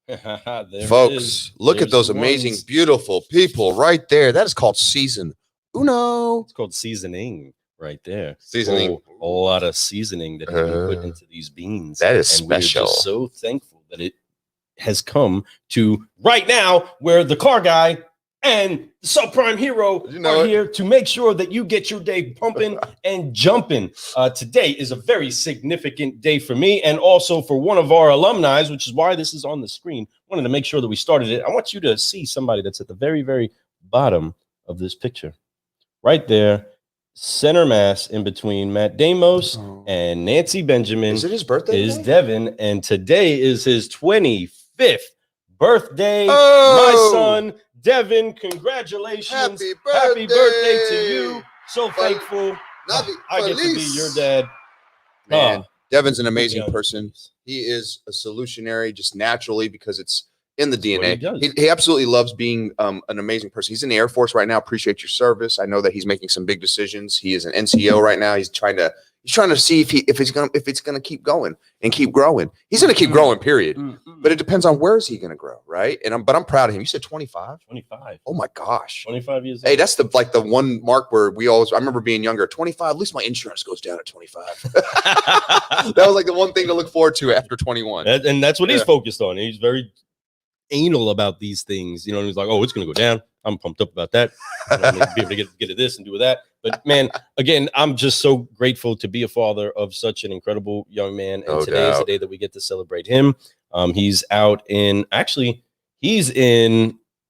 There it is. Folks, look at There's those the amazing, ones. beautiful people right there. That is called season uno. It's called seasoning right there. Seasoning. A lot of seasoning that has been put into these beans. That is and we are special. just so thankful that it has come to right now where the car guy and the subprime hero are here to make sure that you get your day pumping and jumping. Today is a very significant day for me and also for one of our alumni, which is why this is on the screen. Wanted to make sure that we started it. I want you to see somebody that's at the very, very bottom of this picture. Right there, center mass in between Matt Damos and Nancy Benjamin. Is it his birthday? Is Devin, and today is his 25th birthday. Oh, my son, Devin, congratulations. Happy birthday to you. So thankful I get to be your dad. Man, Devin's an amazing person. He is a solutionary just naturally because it's in the DNA. He absolutely loves being an amazing person. He's in the Air Force right now. Appreciate your service. I know that he's making some big decisions. He is an NCO right now. He's trying to see if it's gonna keep going and keep growing. He's gonna keep growing, period. But it depends on where is he gonna grow, right? But I'm proud of him. You said 25? 25. Oh my gosh. 25 years old. Hey, that's the one mark where I remember being younger at 25. At least my insurance goes down at 25. That was like the one thing to look forward to after 21. And that's what he's focused on. He's very anal about these things, he's like, oh, it's gonna go down. I'm pumped up about that. I'm gonna be able to get to this and do that. But man, again, I'm just so grateful to be a father of such an incredible young man. And today is the day that we get to celebrate him. He's in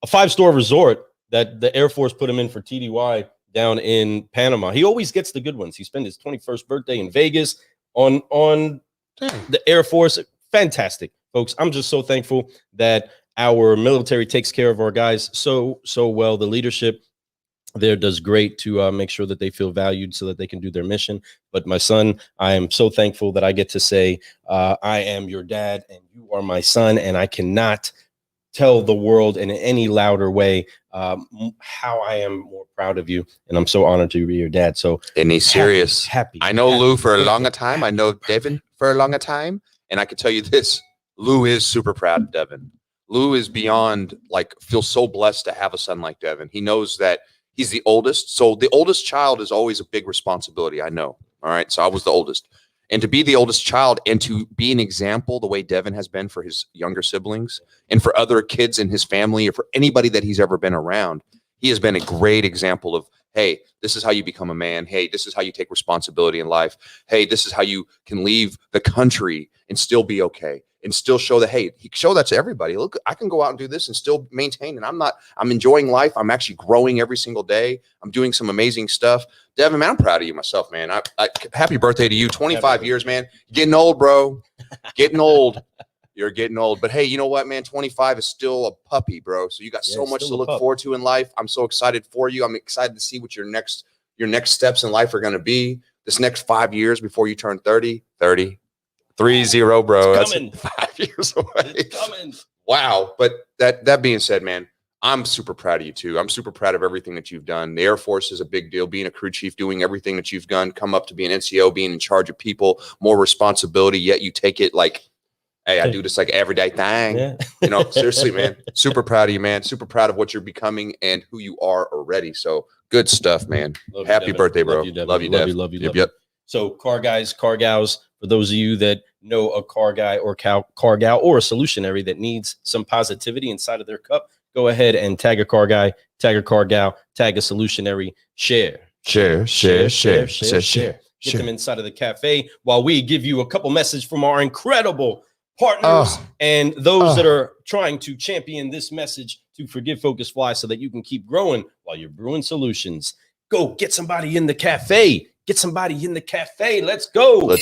a 5-star resort that the Air Force put him in for TDY down in Panama. He always gets the good ones. He spent his 21st birthday in Vegas on the Air Force. Fantastic, folks. I'm just so thankful that our military takes care of our guys so well. The leadership there does great to make sure that they feel valued so that they can do their mission. But my son, I am so thankful that I get to say, I am your dad and you are my son. And I cannot tell the world in any louder way how I am more proud of you. And I'm so honored to be your dad. So, and he's serious. Happy. I know Lou for a long time. I know Devin for a long time. And I can tell you this, Lou is super proud of Devin. Lou is beyond, feels so blessed to have a son like Devin. He knows that he's the oldest. So the oldest child is always a big responsibility. I know. All right. So I was the oldest. And to be the oldest child and to be an example the way Devin has been for his younger siblings and for other kids in his family or for anybody that he's ever been around, he has been a great example of, hey, this is how you become a man. Hey, this is how you take responsibility in life. Hey, this is how you can leave the country and still be okay. And still show that, hey, show that to everybody. Look, I can go out and do this and still maintain. And I'm enjoying life. I'm actually growing every single day. I'm doing some amazing stuff. Devin, man, I'm proud of you myself, man. Happy birthday to you. 25 years, man. Getting old, bro. Getting old. You're getting old. But hey, you know what, man? 25 is still a puppy, bro. So you got so much to look forward to in life. I'm so excited for you. I'm excited to see what your next steps in life are going to be. This next 5 years before you turn 30. 30, bro. It's coming. That's 5 years away. It's coming. Wow. But that being said, man, I'm super proud of you too. I'm super proud of everything that you've done. The Air Force is a big deal. Being a crew chief, doing everything that you've done, come up to be an NCO, being in charge of people, more responsibility, yet you take it like, hey, I do this like everyday thing. Yeah. Seriously, man. Super proud of you, man. Super proud of what you're becoming and who you are already. So good stuff, man. Happy birthday, bro. Love you, Dev. Love you. So car guys, car gals, for those of you that know a car guy or car gal or a solutionary that needs some positivity inside of their cup, go ahead and tag a car guy, tag a car gal, tag a solutionary, share. Get them inside of the cafe while we give you a couple messages from our incredible partners and those that are trying to champion this message to forgive, focus, fly so that you can keep growing while you're brewing solutions. Go get somebody in the cafe. Get somebody in the cafe. Let's go.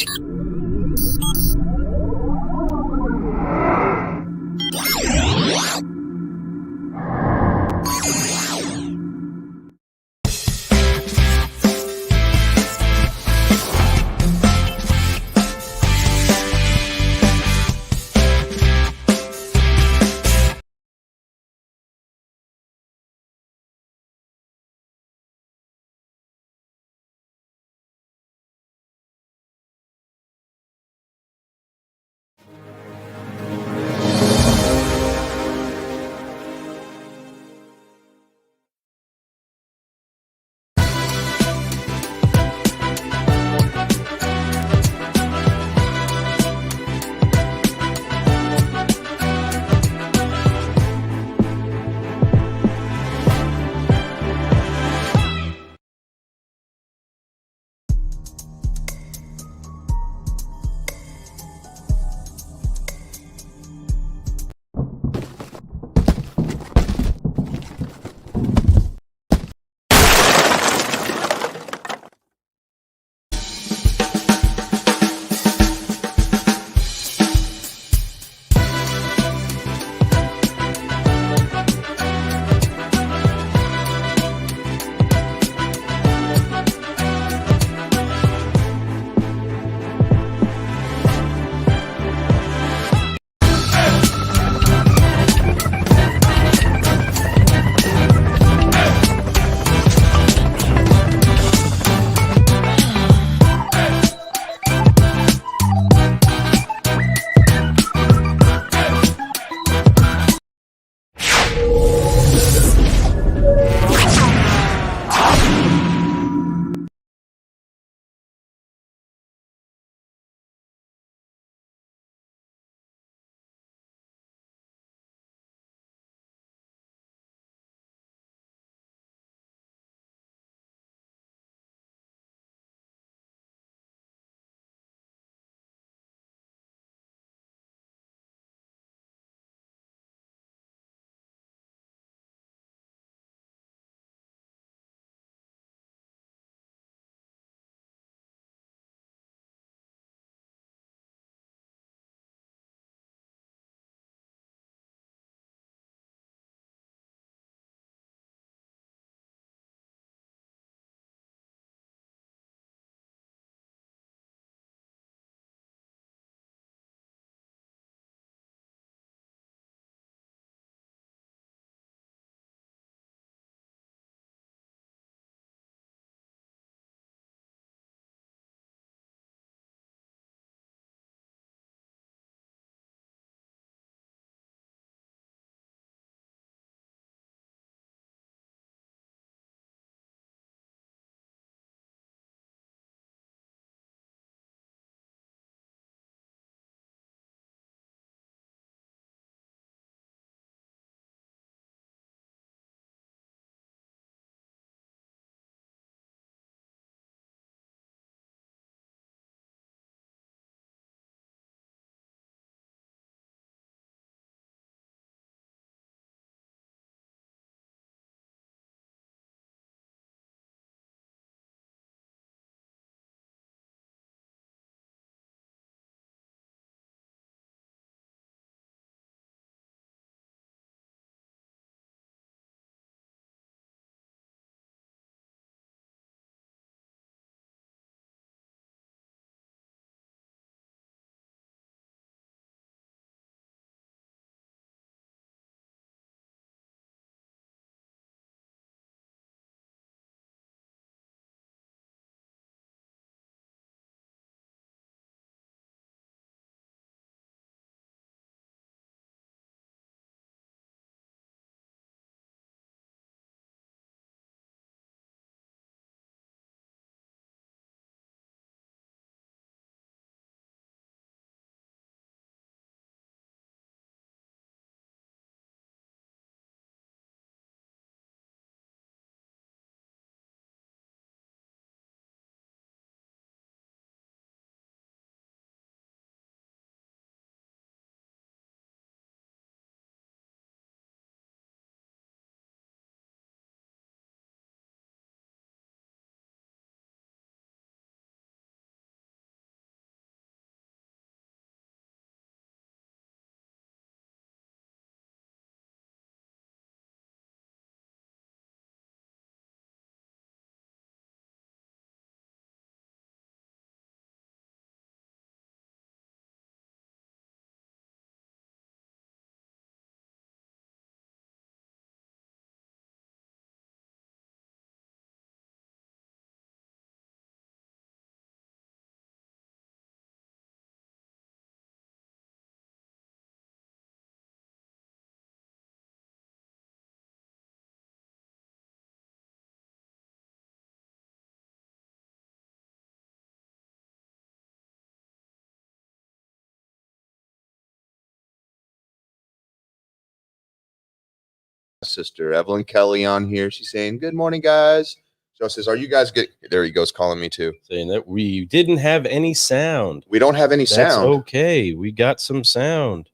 sister Evelyn Kelly on here. She's saying, "Good morning, guys." Joe says, "Are you guys good?" There he goes, calling me too. Saying that we didn't have any sound. We don't have any That's sound. okay. We got some sound.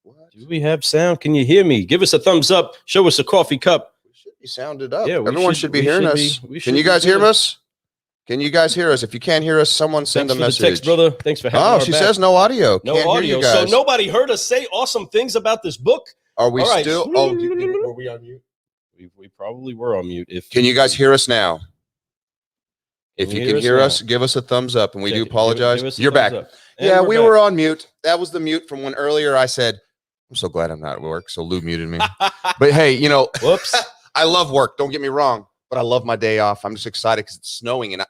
What? Do we have sound? Can you hear me? Give us a thumbs up. Show us a coffee cup. We should be sounded up. Yeah, everyone should be hearing us. Can you guys hear us? Can you guys hear us? If you can't hear us, someone send Thanks a for message. The text, brother. Thanks for having Oh, our she back. says no audio. No Can't audio. hear you guys. So nobody heard us say awesome things about this book. Are we All right. still? Oh, were we on mute? We probably were on mute. Can you guys hear us now? If you can hear us, give us a thumbs up. And we do apologize. You're back. Yeah, we were on mute. That was the mute from when earlier I said, "I'm so glad I'm not at work." So Lou muted me. But hey, whoops. I love work. Don't get me wrong, but I love my day off. I'm just excited because it's snowing, and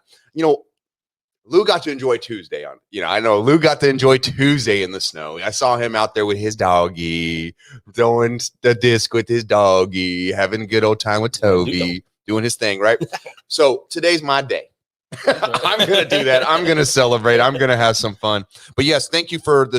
Lou got to enjoy Tuesday I know Lou got to enjoy Tuesday in the snow. I saw him out there with his doggy, throwing the disc with his doggy, having a good old time with Toby, doing his thing, right? So today's my day. I'm going to do that. I'm going to celebrate. I'm going to have some fun. But yes, thank you for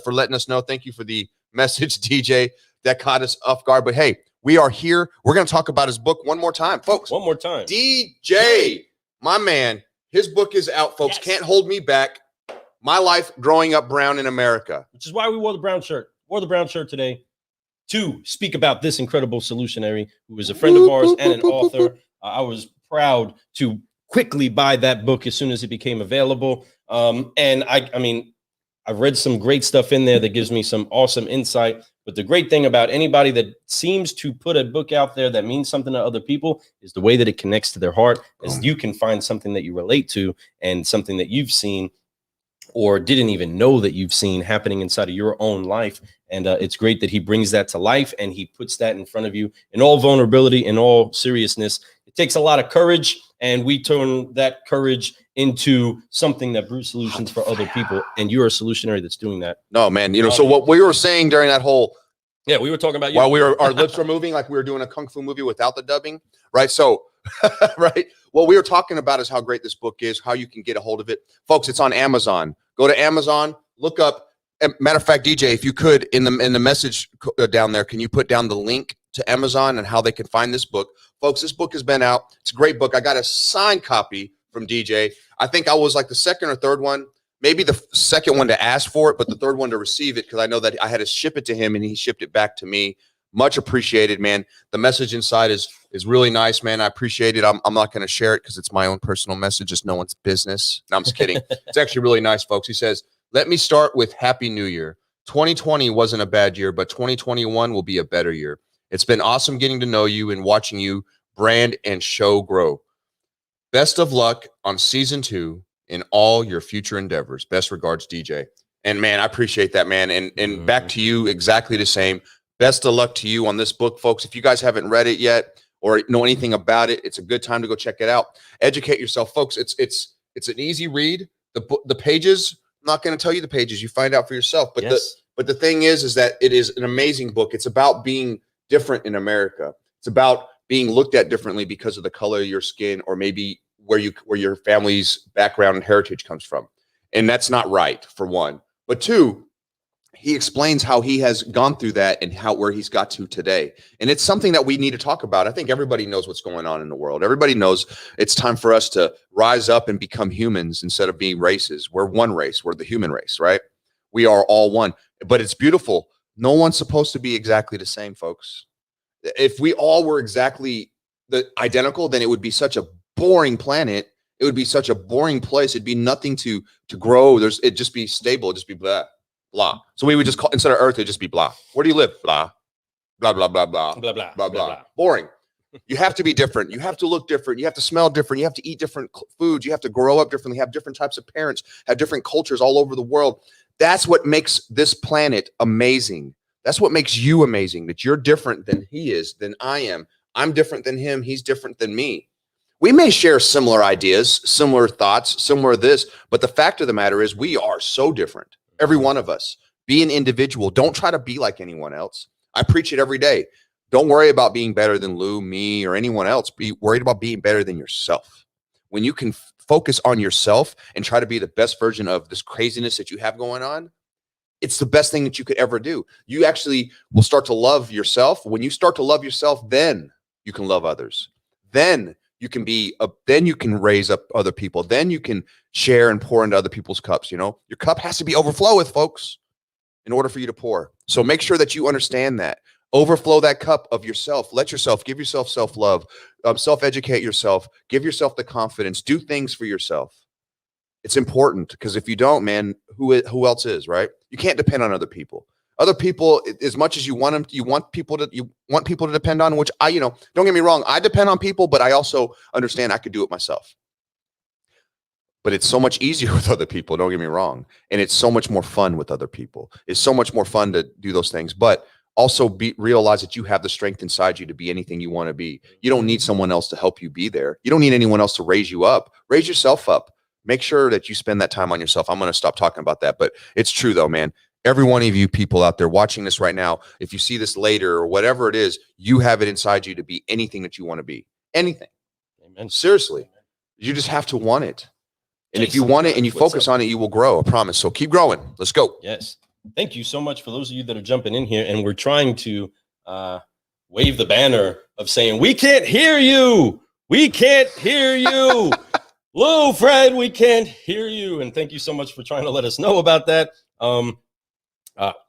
for letting us know. Thank you for the message, DJ, that caught us off guard. But hey, we are here. We're going to talk about his book one more time, folks. One more time. DJ, my man, his book is out, folks. Yes. Can't hold me back. My life growing up brown in America. Which is why we wore the brown shirt. Wore the brown shirt today to speak about this incredible solutionary who is a friend of ours and an author. I was proud to quickly buy that book as soon as it became available. And I mean, I've read some great stuff in there that gives me some awesome insight. But the great thing about anybody that seems to put a book out there that means something to other people is the way that it connects to their heart, as you can find something that you relate to and something that you've seen or didn't even know that you've seen happening inside of your own life. And it's great that he brings that to life and he puts that in front of you in all vulnerability, in all seriousness. It takes a lot of courage, and we turn that courage into something that brews solutions for other people. And you're a solutionary that's doing that. No, man. So what we were saying during that whole, we were talking about you. While our lips were moving, like we were doing a kung fu movie without the dubbing, right? So, right. What we were talking about is how great this book is, how you can get a hold of it, folks. It's on Amazon. Go to Amazon, look up. Matter of fact, DJ, if you could in the message down there, can you put down the link to Amazon and how they can find this book, folks? This book has been out. It's a great book. I got a signed copy from DJ. I think I was like the second or third one, maybe the second one to ask for it, but the third one to receive it, because I know that I had to ship it to him and he shipped it back to me. Much appreciated, man. The message inside is really nice, man. I appreciate it. I'm not going to share it because it's my own personal message. It's no one's business. No, I'm just kidding. It's actually really nice, folks. He says, "Let me start with Happy New Year. 2020 wasn't a bad year, but 2021 will be a better year. It's been awesome getting to know you and watching you brand and show grow. Best of luck on season 2 in all your future endeavors. Best regards, DJ." And man, I appreciate that, man. And back to you, exactly the same. Best of luck to you on this book, folks. If you guys haven't read it yet or know anything about it, it's a good time to go check it out. Educate yourself, folks. It's an easy read. The pages, I'm not going to tell you the pages. You find out for yourself. But but the thing is that it is an amazing book. It's about being different in America. It's about being looked at differently because of the color of your skin, or maybe where your family's background and heritage comes from. And that's not right, for one. But two, he explains how he has gone through that and where he's got to today. And it's something that we need to talk about. I think everybody knows what's going on in the world. Everybody knows it's time for us to rise up and become humans instead of being races. We're one race. We're the human race, right? We are all one. But it's beautiful. No one's supposed to be exactly the same, folks. If we all were exactly identical, then it would be such a boring planet. It would be such a boring place. It'd be nothing to grow. It'd just be stable. It'd just be blah, blah. So we would just call, instead of Earth, it'd just be blah. Where do you live? Blah, blah, blah, blah, blah, Blah, blah, blah, blah, blah. Boring. You have to be different. You have to look different. You have to smell different. You have to eat different foods. You have to grow up differently, have different types of parents, have different cultures all over the world. That's what makes this planet amazing. That's what makes you amazing, that you're different than he is, than I am. I'm different than him. He's different than me. We may share similar ideas, similar thoughts, similar this, but the fact of the matter is we are so different. Every one of us. Be an individual. Don't try to be like anyone else. I preach it every day. Don't worry about being better than Lou, me, or anyone else. Be worried about being better than yourself. When you can focus on yourself and try to be the best version of this craziness that you have going on, it's the best thing that you could ever do. You actually will start to love yourself. When you start to love yourself, then you can love others. Then you can then you can raise up other people. Then you can share and pour into other people's cups. Your cup has to be overflow with, folks, in order for you to pour. So make sure that you understand that. Overflow that cup of yourself. Give yourself self-love, self-educate yourself, give yourself the confidence, do things for yourself. It's important, because if you don't, man, who else is, right? You can't depend on other people. Other people, as much as you want people to depend on, which don't get me wrong, I depend on people, but I also understand I could do it myself. But it's so much easier with other people, don't get me wrong. And it's so much more fun with other people. It's so much more fun to do those things. But also realize that you have the strength inside you to be anything you want to be. You don't need someone else to help you be there. You don't need anyone else to raise you up. Raise yourself up. Make sure that you spend that time on yourself. I'm going to stop talking about that. But it's true, though, man. Every one of you people out there watching this right now, if you see this later or whatever it is, you have it inside you to be anything that you want to be. Anything. Amen. Seriously. You just have to want it. And if you want it and you focus on it, you will grow. I promise. So keep growing. Let's go. Yes. Thank you so much for those of you that are jumping in here. And we're trying to wave the banner of saying, we can't hear you. We can't hear you. Lou, Fred, we can't hear you. And thank you so much for trying to let us know about that.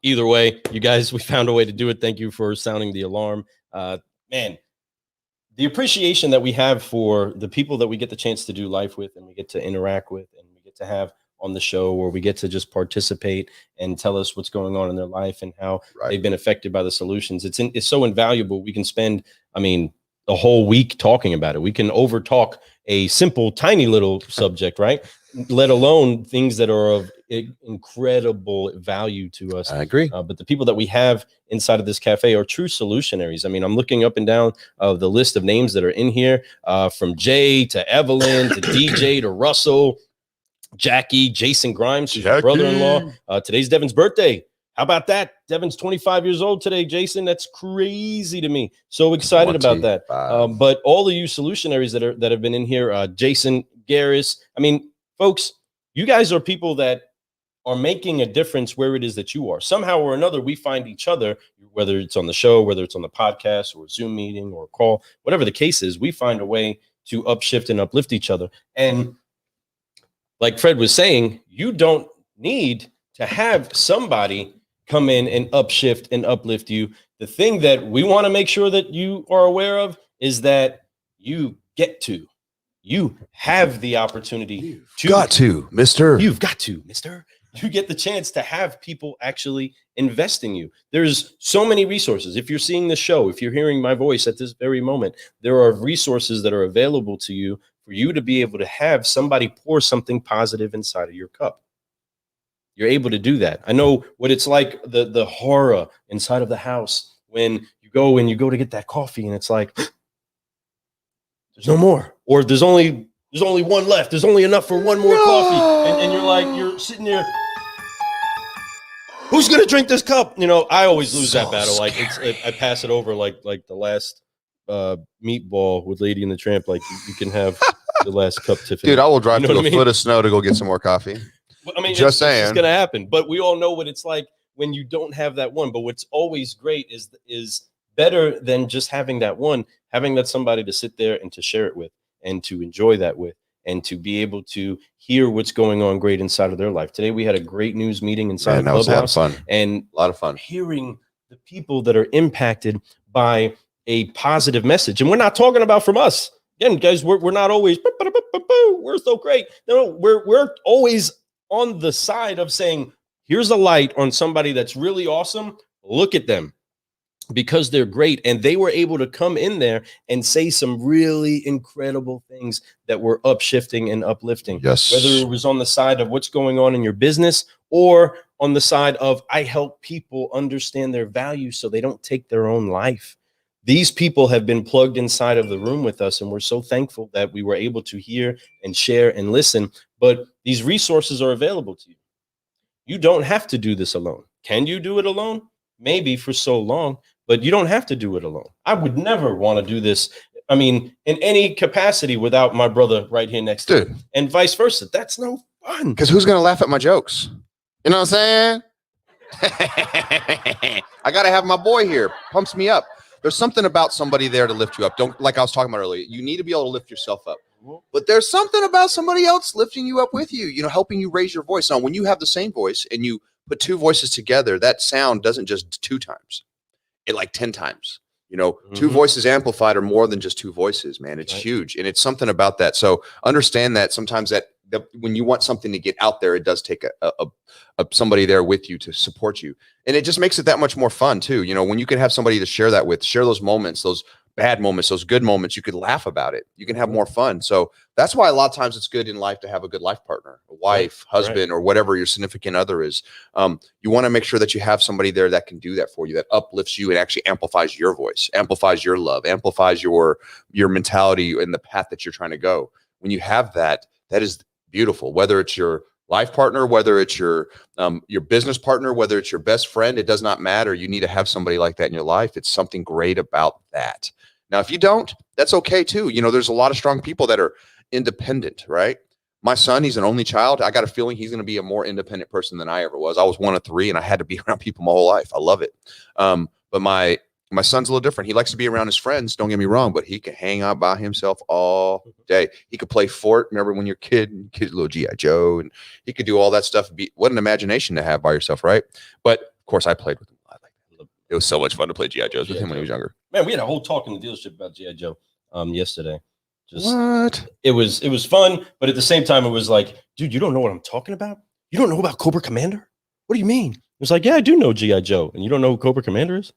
Either way, you guys, we found a way to do it. Thank you for sounding the alarm. Man, the appreciation that we have for the people that we get the chance to do life with and we get to interact with and we get to have on the show, or we get to just participate and tell us what's going on in their life and how they've been affected by the solutions. It's so invaluable. We can spend, a whole week talking about it. We can over talk a simple, tiny little subject, right? Let alone things that are of incredible value to us. I agree. But the people that we have inside of this cafe are true solutionaries. I'm looking up and down the list of names that are in here, from Jay to Evelyn to DJ to Russell, Jackie, Jason Grimes, who's my brother-in-law. Today's Devin's birthday. How about that? Devin's 25 years old today, Jason. That's crazy to me. So excited about that. But all of you solutionaries that have been in here, Jason, Garris, folks, you guys are people that are making a difference where it is that you are. Somehow or another, we find each other, whether it's on the show, whether it's on the podcast or a Zoom meeting or a call, whatever the case is, we find a way to upshift and uplift each other. And like Fred was saying, you don't need to have somebody come in and upshift and uplift you. The thing that we want to make sure that you are aware of is that you have the opportunity You've got to, mister. You get the chance to have people actually invest in you. There's so many resources. If you're seeing the show, if you're hearing my voice at this very moment, there are resources that are available to you for you to be able to have somebody pour something positive inside of your cup. You're able to do that. I know what it's like, the horror inside of the house when you go to get that coffee and it's like, there's no more, or there's only one left. There's only enough for one more coffee. And you're sitting there. Who's going to drink this cup? I always lose that battle. Scared. I pass it over like the last meatball with Lady and the Tramp. Like you can have the last cup, Tiffany. Dude, I will drive through a foot of snow to go get some more coffee. Just saying, it's going to happen. But we all know what it's like when you don't have that one. But what's always great is better than just having that one, having that somebody to sit there and to share it with and to enjoy that with and to be able to hear what's going on great inside of their life. Today, we had a great news meeting inside of Clubhouse. That was a lot of fun. And a lot of fun. Hearing the people that are impacted by a positive message. And we're not talking about from us. Again, guys, we're not always, we're so great. No, we're always on the side of saying, here's a light on somebody that's really awesome. Look at them because they're great. And they were able to come in there and say some really incredible things that were upshifting and uplifting. Yes. Whether it was on the side of what's going on in your business or on the side of I help people understand their value so they don't take their own life. These people have been plugged inside of the room with us, and we're so thankful that we were able to hear and share and listen. But these resources are available to you. You don't have to do this alone. Can you do it alone? Maybe for so long, but you don't have to do it alone. I would never want to do this, in any capacity without my brother right here next to me. And vice versa. That's no fun. Because who's going to laugh at my jokes? You know what I'm saying? I got to have my boy here. Pumps me up. There's something about somebody there to lift you up. Don't, like I was talking about earlier, you need to be able to lift yourself up. But there's something about somebody else lifting you up with you, you know, helping you raise your voice. Now, when you have the same voice and you put two voices together, that sound doesn't just 2 times, it like 10 times. You know, 2 voices amplified are more than just 2 voices, man. It's huge. And it's something about that. So understand that sometimes that when you want something to get out there, it does take a somebody there with you to support you. And it just makes it that much more fun too. You know, when you can have somebody to share that with, share those moments, those bad moments, those good moments, you could laugh about it. You can have more fun. So that's why a lot of times it's good in life to have a good life partner, a wife, husband, or whatever your significant other is. You want to make sure that you have somebody there that can do that for you, that uplifts you and actually amplifies your voice, amplifies your love, amplifies your mentality and the path that you're trying to go. When you have that, that is beautiful. Whether it's your life partner, whether it's your business partner, whether it's your best friend, it does not matter. You need to have somebody like that in your life. It's something great about that. Now, if you don't, that's okay too. You know, there's a lot of strong people that are independent, right? My son, he's an only child. I got a feeling he's going to be a more independent person than I ever was. I was 1 of 3 and I had to be around people my whole life. I love it. But my son's a little different. He likes to be around his friends. Don't get me wrong, but he can hang out by himself all day. He could play Fort. Remember when you're a kid, little G.I. Joe, and he could do all that stuff. What an imagination to have by yourself, right? But of course, I played with him a lot. It was so much fun to play G.I. Joes with him when he was younger. Man, we had a whole talk in the dealership about G.I. Joe yesterday. What? It was fun, but at the same time, it was like, dude, you don't know what I'm talking about? You don't know about Cobra Commander? What do you mean? It was like, yeah, I do know G.I. Joe, and you don't know who Cobra Commander is?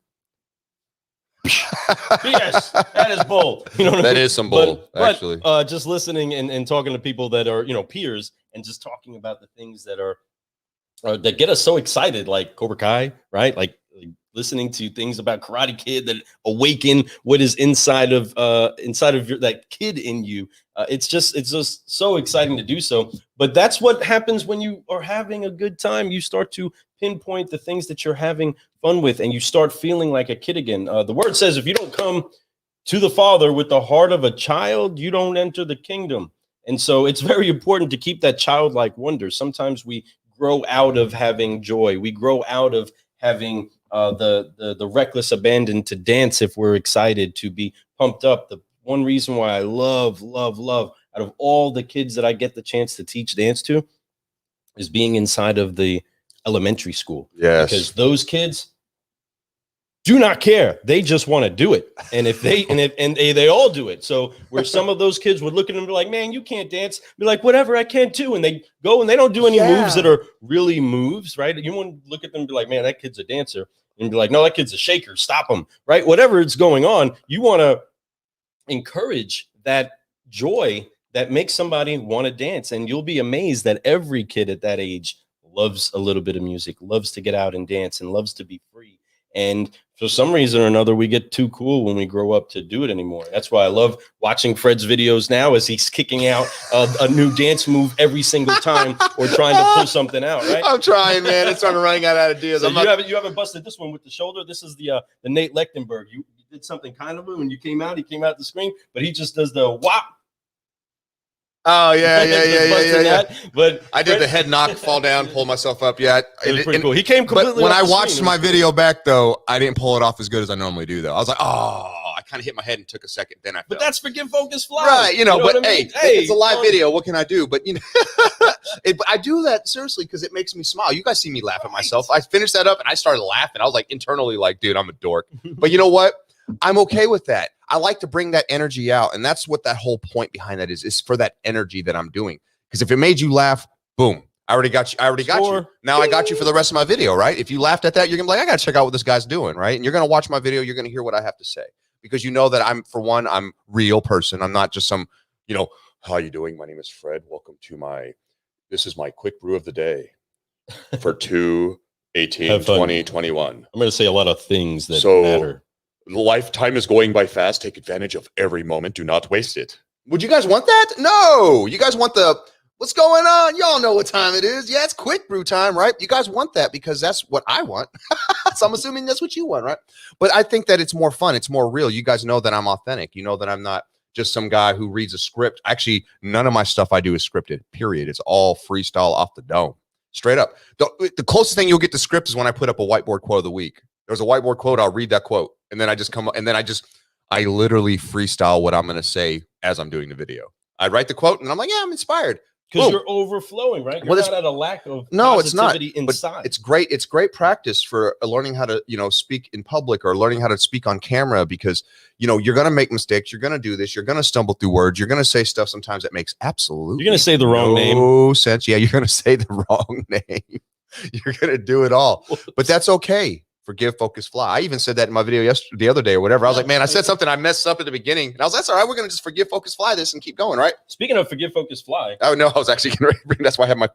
Yes, that is bold. You know what I mean? That is some bold, actually. But just listening and talking to people that are, you know, peers, and just talking about the things that are that get us so excited, like Cobra Kai, right? Like listening to things about Karate Kid that awaken what is inside of that kid in you. It's just so exciting to do so. But that's what happens when you are having a good time. You start to pinpoint the things that you're having fun with, and you start feeling like a kid again. The word says, if you don't come to the Father with the heart of a child, you don't enter the kingdom. And so it's very important to keep that childlike wonder. Sometimes we grow out of having joy. We grow out of having the reckless abandon to dance if we're excited, to be pumped up. The one reason why I love out of all the kids that I get the chance to teach dance to is being inside of the elementary school. Yes. Because those kids do not care. They just want to do it. And if they all do it. So where some of those kids would look at them and be like, man, you can't dance. Be like, whatever, I can't do. And they go and they don't do any moves that are really moves, right? You want to look at them and be like, man, that kid's a dancer. And be like, no, that kid's a shaker. Stop him, right? Whatever it's going on, you want to encourage that joy that makes somebody want to dance. And you'll be amazed that every kid at that age loves a little bit of music, loves to get out and dance, and loves to be free. And for some reason or another, we get too cool when we grow up to do it anymore. That's why I love watching Fred's videos now as he's kicking out a new dance move every single time or trying to pull something out, right? I'm trying, man. It's starting running out of ideas. So you haven't busted this one with the shoulder. This is the Nate Lechtenberg. You did something kind of when you came out. He came out the screen, but he just does the whop. Oh yeah. But I did the head knock, fall down, pull myself up. Yeah, it was pretty cool. He came completely. But when I watched my video back, though, I didn't pull it off as good as I normally do. Though I was like, oh, I kind of hit my head and took a second. Then I fell. But that's Forgive Focus Fly, right? You know, but what I mean? Hey, it's a live video. What can I do? But you know, I do that seriously because it makes me smile. You guys see me laugh at myself. I finished that up and I started laughing. I was like internally, like, dude, I'm a dork. But you know what? I'm okay with that. I like to bring that energy out. And that's what that whole point behind that is for that energy that I'm doing. Because if it made you laugh, boom, I already got you. Now I got you for the rest of my video, right? If you laughed at that, you're going to be like, I got to check out what this guy's doing, right? And you're going to watch my video. You're going to hear what I have to say. Because you know that I'm a real person. I'm not just some, you know, how you doing? My name is Fred. Welcome to this is my quick brew of the day for 2/18/2021. I'm going to say a lot of things that matter. Lifetime is going by fast. Take advantage of every moment. Do not waste it. Would you guys want that? No. You guys want what's going on? Y'all know what time it is. Yeah, it's quick brew time, right? You guys want that because that's what I want. So I'm assuming that's what you want, right? But I think that it's more fun. It's more real. You guys know that I'm authentic. You know that I'm not just some guy who reads a script. Actually, none of my stuff I do is scripted, period. It's all freestyle off the dome. Straight up. The closest thing you'll get to script is when I put up a whiteboard quote of the week. There's a whiteboard quote. I'll read that quote. And then I literally freestyle what I'm going to say as I'm doing the video. I write the quote and I'm like, yeah, I'm inspired. Because you're overflowing, right? You're not at a lack of positivity inside. It's great. It's great practice for learning how to, speak in public or learning how to speak on camera because, you're going to make mistakes. You're going to do this. You're going to stumble through words. You're going to say stuff sometimes that makes absolutely you're going to say the wrong name. No sense. Yeah, you're going to say the wrong name. You're going to do it all. But that's okay. Forgive, focus, fly. I even said that in my video the other day or whatever. I was like, man, I said something I messed up at the beginning. And I was like, that's all right. We're going to just forgive, focus, fly this and keep going, right? Speaking of forgive, focus, fly. Oh, no, I was actually going to bring, that's why I have my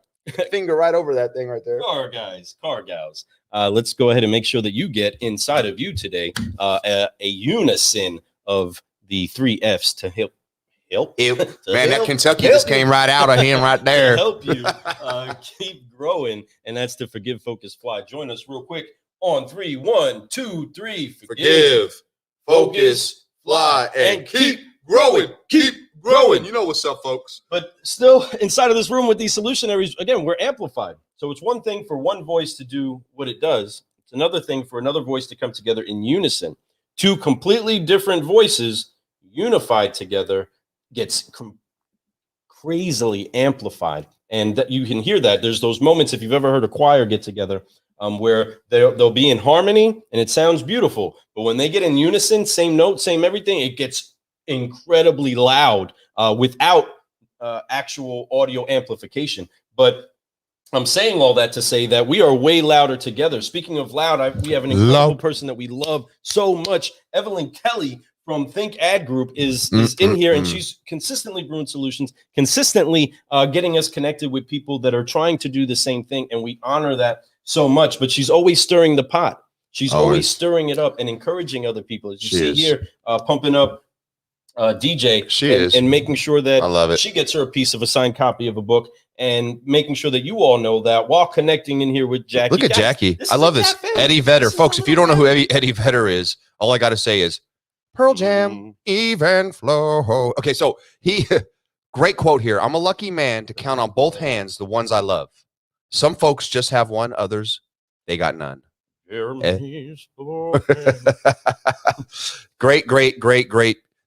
finger right over that thing right there. Car guys, car gals. Let's go ahead and make sure that you get inside of you today a unison of the 3 F's to help. Man, that Kentucky just came right out of him right there. Help you keep growing. And that's to forgive, focus, fly. Join us real quick. On 3, 1, 2, 3. Forgive, focus, fly, and keep growing. Keep growing. You know what's up, folks. But still, inside of this room with these solutionaries, again, we're amplified. So it's one thing for one voice to do what it does. It's another thing for another voice to come together in unison. 2 completely different voices unified together gets crazily amplified. And that you can hear that. There's those moments, if you've ever heard a choir get together, where they'll be in harmony and it sounds beautiful. But when they get in unison, same note, same everything, it gets incredibly loud without actual audio amplification. But I'm saying all that to say that we are way louder together. Speaking of loud, we have an incredible person that we love so much. Evelyn Kelly from Think Ad Group is in here, and she's consistently brewing solutions, consistently getting us connected with people that are trying to do the same thing. And we honor that so much, but she's always stirring the pot. She's always stirring it up and encouraging other people. As you see here, pumping up DJ and making sure that I love it. She gets her a piece of a signed copy of a book and making sure that you all know that while connecting in here with Jackie. Look at Jackie. I love this. Eddie Vedder. Folks, if you don't know who Eddie Vedder is, all I got to say is Pearl Jam, even flow. Okay, so great quote here. I'm a lucky man to count on both hands the ones I love. Some folks just have one, others, they got none. Great.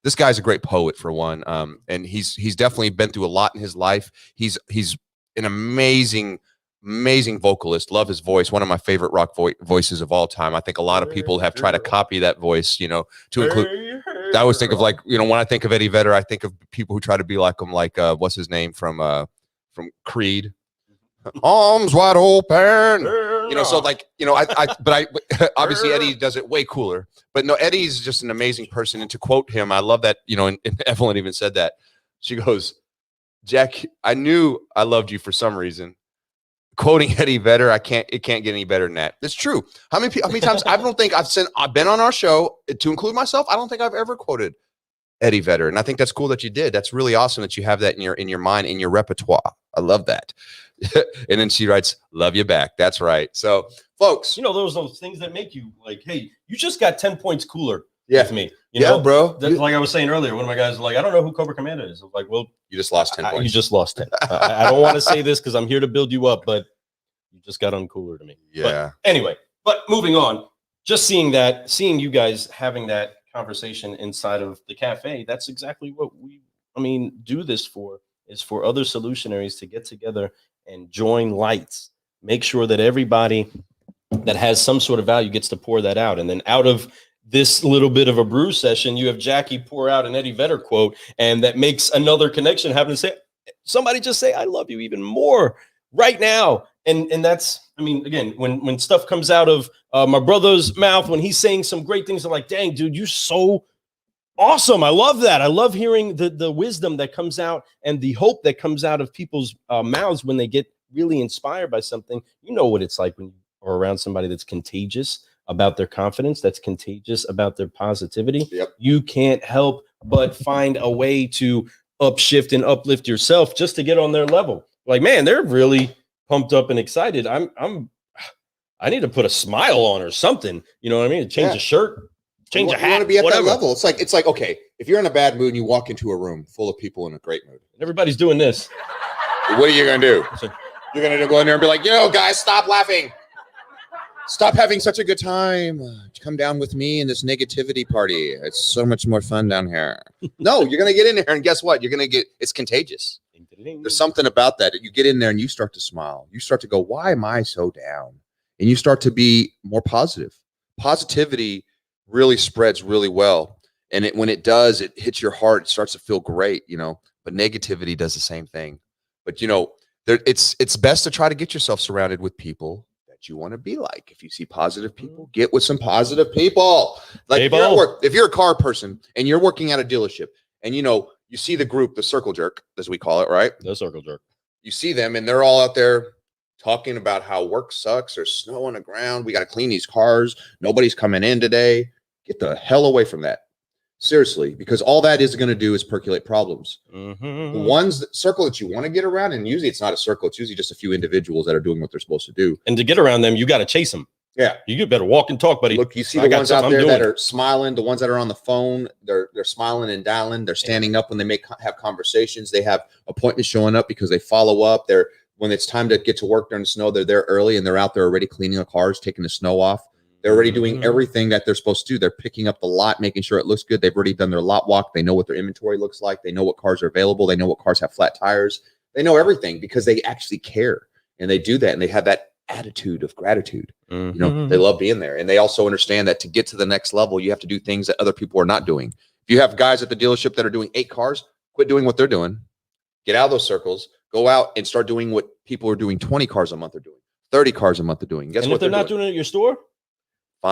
This guy's a great poet for one. And he's definitely been through a lot in his life. He's an amazing vocalist. Love his voice. One of my favorite rock voices of all time. I think a lot of people have tried to copy that voice, to include. I always think of when I think of Eddie Vedder, I think of people who try to be like him, like what's his name from Creed. Arms wide open, but obviously Eddie does it way cooler. But no, Eddie's just an amazing person. And to quote him, I love that, and Evelyn even said that. She goes, Jack, I knew I loved you for some reason. Quoting Eddie Vedder, it can't get any better than that. It's true. How many times I've been on our show, to include myself, I don't think I've ever quoted Eddie Vedder. And I think that's cool that you did. That's really awesome that you have that in your mind, in your repertoire. I love that. And then she writes, love you back. That's right. So folks, those things that make you like, hey, you just got 10 points cooler with me. Bro. Like I was saying earlier, one of my guys was like, I don't know who Cobra Commander is. I was like, well, you just lost 10 points. You just lost 10. I don't want to say this because I'm here to build you up, but you just got uncooler to me. Yeah. But anyway, moving on, just seeing you guys having that conversation inside of the cafe, that's exactly what we do this for, is for other solutionaries to get together and join lights. Make sure that everybody that has some sort of value gets to pour that out. And then out of this little bit of a brew session, you have Jackie pour out an Eddie Vedder quote, and that makes another connection, having to say, somebody just say, I love you even more right now. And that's, again, when stuff comes out of my brother's mouth, when he's saying some great things, I'm like, dang, dude, you're so awesome. I love that. I love hearing the wisdom that comes out and the hope that comes out of people's mouths when they get really inspired by something. You know what it's like when you are around somebody that's contagious about their confidence, that's contagious about their positivity. Yep. You can't help but find a way to upshift and uplift yourself just to get on their level. Like, man, they're really pumped up and excited. I need to put a smile on or something. You know what I mean? Change a shirt. Change a hat. You want to be at whatever. that level. It's like, okay, if you're in a bad mood and you walk into a room full of people in a great mood, and everybody's doing this, what are you going to do? You're going to go in there and be like, yo, guys, stop laughing. Stop having such a good time. Come down with me in this negativity party. It's so much more fun down here. No, you're going to get in there and guess what? You're going to get, it's contagious. There's something about that. You get in there and you start to smile. You start to go, why am I so down? And you start to be more positive. Positivity really spreads really well. And when it does, it hits your heart. It starts to feel great, you know, but negativity does the same thing. But, you know, it's best to try to get yourself surrounded with people that you want to be like. If you see positive people, get with some positive people. Like if you're a car person and you're working at a dealership and, you know, you see the group, the circle jerk, as we call it, right? The circle jerk. You see them and they're all out there talking about how work sucks. There's snow on the ground. We got to clean these cars. Nobody's coming in today. Get the hell away from that. Seriously, because all that is going to do is percolate problems. The circle that you want to get around, and usually it's not a circle. It's usually just a few individuals that are doing what they're supposed to do. And to get around them, you got to chase them. Yeah. You better walk and talk, buddy. Look, you see the ones out there that are smiling, the ones that are on the phone, they're smiling and dialing. They're standing up when they have conversations. They have appointments showing up because they follow up. When it's time to get to work during the snow, they're there early and they're out there already cleaning the cars, taking the snow off. They're already doing everything that they're supposed to do. They're picking up the lot, making sure it looks good. They've already done their lot walk. They know what their inventory looks like. They know what cars are available. They know what cars have flat tires. They know everything because they actually care. And they do that. And they have that attitude of gratitude. You know, they love being there. And they also understand that to get to the next level, you have to do things that other people are not doing. If you have guys at the dealership that are doing 8 cars, quit doing what they're doing. Get out of those circles. Go out and start doing what people are doing 20 cars a month are doing, 30 cars a month are doing. Guess what? If they're not doing it at your store,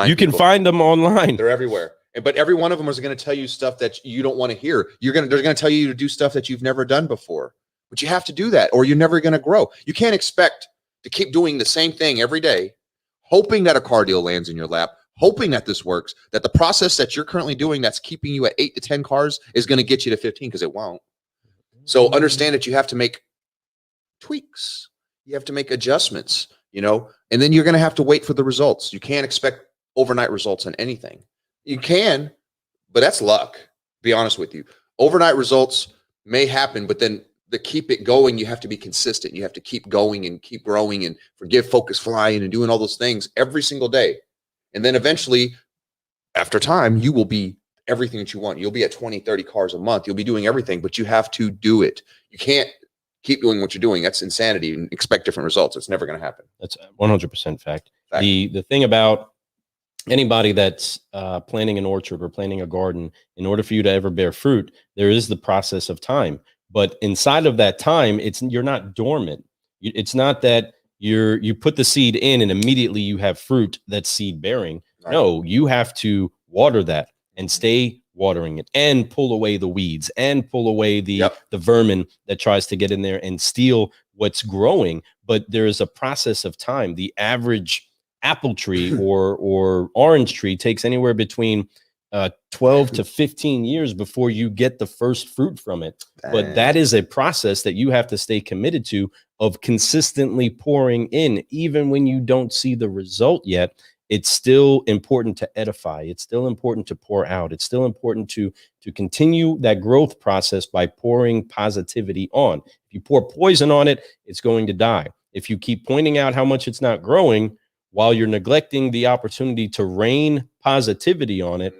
you can find them online. They're everywhere. But every one of them is going to tell you stuff that you don't want to hear. They're going to tell you to do stuff that you've never done before. But you have to do that or you're never going to grow. You can't expect to keep doing the same thing every day, hoping that a car deal lands in your lap, hoping that this works, that the process that you're currently doing that's keeping you at 8 to 10 cars is going to get you to 15 because it won't. So understand that you have to make tweaks. You have to make adjustments, you know, and then you're going to have to wait for the results. You can't expect overnight results on anything. You can, but that's luck. Be honest with you. Overnight results may happen, but then to keep it going, you have to be consistent. You have to keep going and keep growing and forgive, focus, flying and doing all those things every single day. And then eventually, after time, you will be everything that you want. You'll be at 20, 30 cars a month. You'll be doing everything, but you have to do it. You can't keep doing what you're doing. That's insanity and expect different results. It's never going to happen. That's 100% fact. The thing about anybody that's planting an orchard or planting a garden, in order for you to ever bear fruit, there is the process of time. But inside of that time, you're not dormant. It's not that you put the seed in and immediately you have fruit that's seed bearing. Right. No, you have to water that and stay watering it and pull away the weeds and pull away the vermin that tries to get in there and steal what's growing. But there is a process of time. The average apple tree or orange tree takes anywhere between 12 to 15 years before you get the first fruit from it. But that is a process that you have to stay committed to, of consistently pouring in, even when you don't see the result yet. It's still important to edify. It's still important to pour out. It's still important to continue that growth process by pouring positivity on. If you pour poison on it, it's going to die. If you keep pointing out how much it's not growing while you're neglecting the opportunity to rain positivity on it,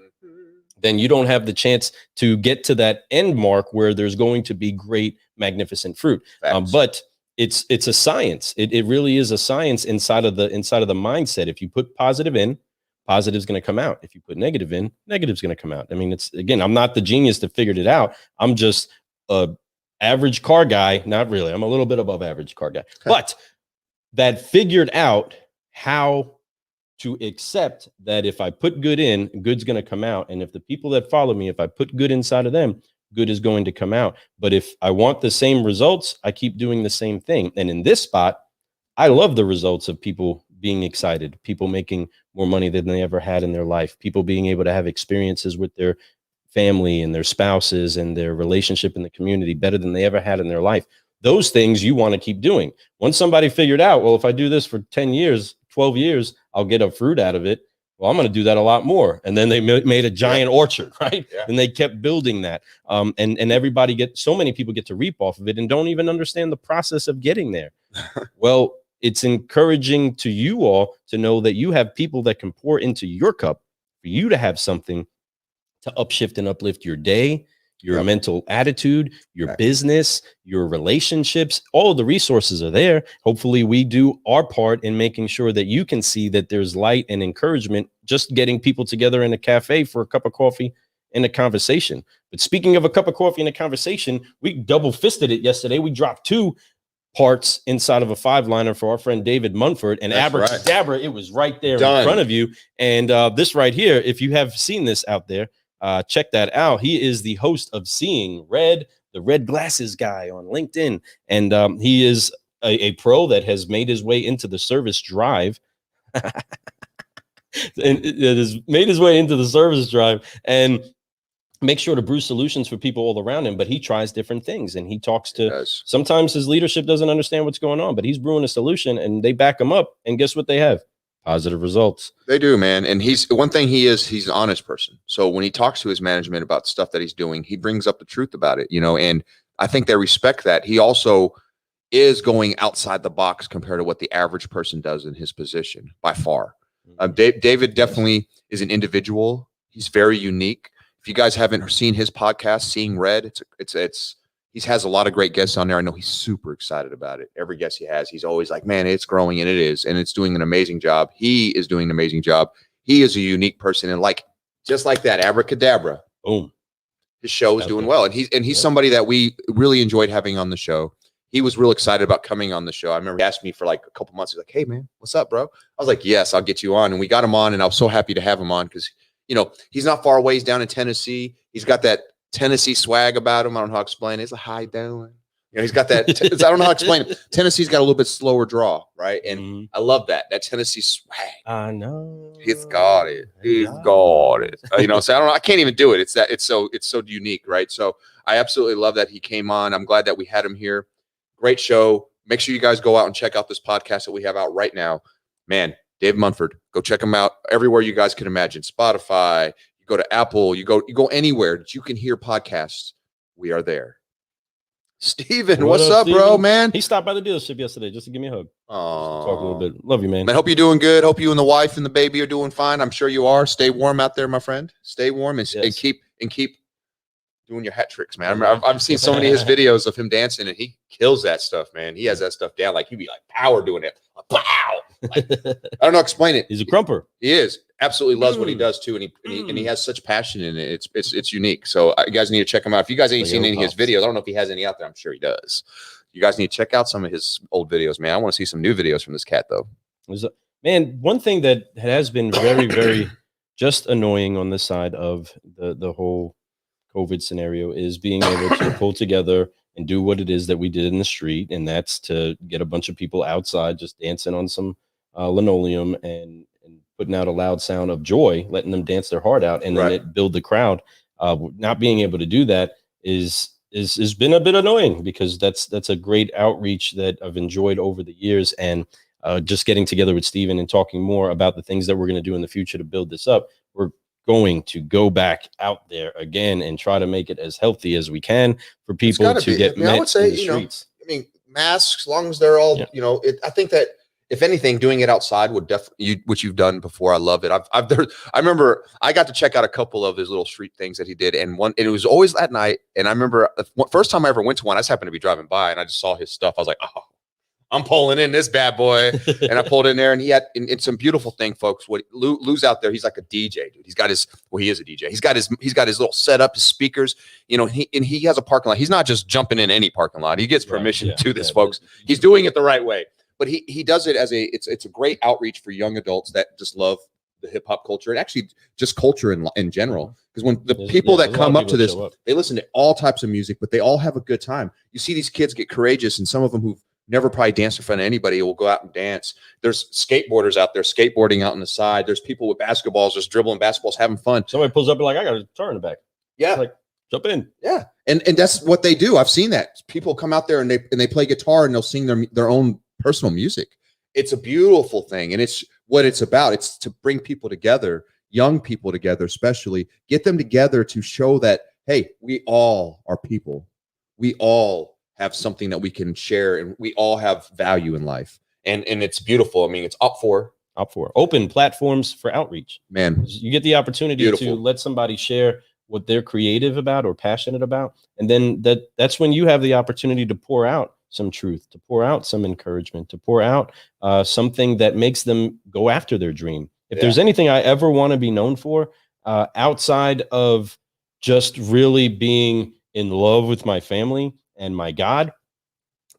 then you don't have the chance to get to that end mark where there's going to be great, magnificent fruit. But it's a science. It really is a science inside of the mindset. If you put positive in, positive's going to come out. If you put negative in, negative's going to come out. I mean, again, I'm not the genius that figured it out. I'm just a average car guy. Not really. I'm a little bit above average car guy, but that figured out how to accept that if I put good in, good's going to come out. And if the people that follow me, if I put good inside of them, good is going to come out. But if I want the same results, I keep doing the same thing. And in this spot, I love the results of people being excited, people making more money than they ever had in their life, people being able to have experiences with their family and their spouses and their relationship in the community better than they ever had in their life. Those things you want to keep doing. Once somebody figured out, well, if I do this for 10 years, 12 years, I'll get a fruit out of it. Well, I'm going to do that a lot more. And then they made a giant orchard, right? Yeah. And they kept building that. And everybody so many people get to reap off of it and don't even understand the process of getting there. Well, it's encouraging to you all to know that you have people that can pour into your cup for you to have something to upshift and uplift your day, your mental attitude, your business, your relationships. All of the resources are there. Hopefully we do our part in making sure that you can see that there's light and encouragement, just getting people together in a cafe for a cup of coffee and a conversation. But speaking of a cup of coffee and a conversation, we double fisted it yesterday. We dropped 2 parts inside of a 5-liner for our friend David Munford, and abracadabra, it was right there in front of you. And this right here, if you have seen this out there, check that out. He is the host of Seeing Red, the red glasses guy on LinkedIn, and he is a pro that has made his way into the service drive. And it has made his way into the service drive and make sure to brew solutions for people all around him, but he tries different things and he talks to, sometimes his leadership doesn't understand what's going on, but he's brewing a solution and they back him up, and guess what they have? Positive results. They do, man. And he's he's an honest person. So when he talks to his management about stuff that he's doing, he brings up the truth about it, and I think they respect that. He also is going outside the box compared to what the average person does in his position by far. David definitely is an individual. He's very unique. If you guys haven't seen his podcast, Seeing Red, he has a lot of great guests on there. I know he's super excited about it. Every guest he has, he's always like, man, it's growing, and it is, and it's doing an amazing job. He is doing an amazing job. He is a unique person, and just like that, abracadabra, boom, his show is doing well, and he's somebody that we really enjoyed having on the show. He was real excited about coming on the show. I remember he asked me for like a couple months. He's like, hey man, what's up, bro? I was like, yes, I'll get you on, and we got him on, and I was so happy to have him on because he's not far away. He's down in Tennessee. He's got that Tennessee swag about him. I don't know how to explain it. It's like, how you doing? He's got that. I don't know how to explain it. Tennessee's got a little bit slower draw, right? And I love that Tennessee swag. I know. He's got it. He's got it. So I don't know. I can't even do it. It's so unique, right? So I absolutely love that he came on. I'm glad that we had him here. Great show. Make sure you guys go out and check out this podcast that we have out right now. Man, Dave Munford, go check him out everywhere you guys can imagine. Spotify, you go to Apple, you go anywhere that you can hear podcasts. We are there. Steven, what's up, Steven? Bro, man? He stopped by the dealership yesterday just to give me a hug. Oh, talk a little bit. Love you, man. I hope you're doing good. Hope you and the wife and the baby are doing fine. I'm sure you are. Stay warm out there, my friend. Stay warm and keep doing your hat tricks, man. I've seen so many of his videos of him dancing, and he kills that stuff, man. He has that stuff down. Like he'd be like power doing it. Pow! Like, I don't know how to explain it. He's a crumper. He is. Absolutely loves what he does too, and he has such passion in it. It's unique. So you guys need to check him out. If you guys ain't seen any of his videos, I don't know if he has any out there. I'm sure he does. You guys need to check out some of his old videos, man. I want to see some new videos from this cat, though. Man, one thing that has been very, very just annoying on this side of the whole COVID scenario is being able to pull together and do what it is that we did in the street, and that's to get a bunch of people outside just dancing on some linoleum and putting out a loud sound of joy, letting them dance their heart out, and then it build the crowd. Not being able to do that is been a bit annoying, because that's a great outreach that I've enjoyed over the years, and just getting together with Steven and talking more about the things that we're going to do in the future to build this up. We're going to go back out there again and try to make it as healthy as we can for people to get met. I would say, in the streets. Masks, as long as they're all, I think that if anything, doing it outside would definitely, which you've done before. I love it. I remember I got to check out a couple of his little street things that he did, and it was always at night. And I remember first time I ever went to one, I just happened to be driving by and I just saw his stuff. I was like, oh, I'm pulling in this bad boy. And I pulled in there, and he had, it's some beautiful thing, folks. What Lou's out there, he's like a DJ, dude. He is a DJ. He's got his little setup, his speakers, he has a parking lot. He's not just jumping in any parking lot. He gets permission to do this, folks. He's doing it the right way. But he does it as it's a great outreach for young adults that just love the hip hop culture, and actually just culture in general. Because when the people that come up to this, they listen to all types of music, but they all have a good time. You see these kids get courageous, and some of them who've never probably danced in front of anybody will go out and dance. There's skateboarders out there skateboarding out on the side. There's people with basketballs just dribbling basketballs, having fun. Somebody pulls up and like, I got a turn in the back. Yeah. Like, jump in. Yeah. And that's what they do. I've seen that. People come out there and they play guitar and they'll sing their own personal music. It's a beautiful thing. And it's what it's about. It's to bring people together, young people together, especially get them together to show that, hey, we all are people. We all have something that we can share, and we all have value in life. And it's beautiful. I mean, it's up for open platforms for outreach. Man, You get the opportunity to let somebody share what they're creative about or passionate about, and then that's when you have the opportunity to pour out some truth, to pour out some encouragement, to pour out something that makes them go after their dream. If there's anything I ever want to be known for, outside of just really being in love with my family and my God,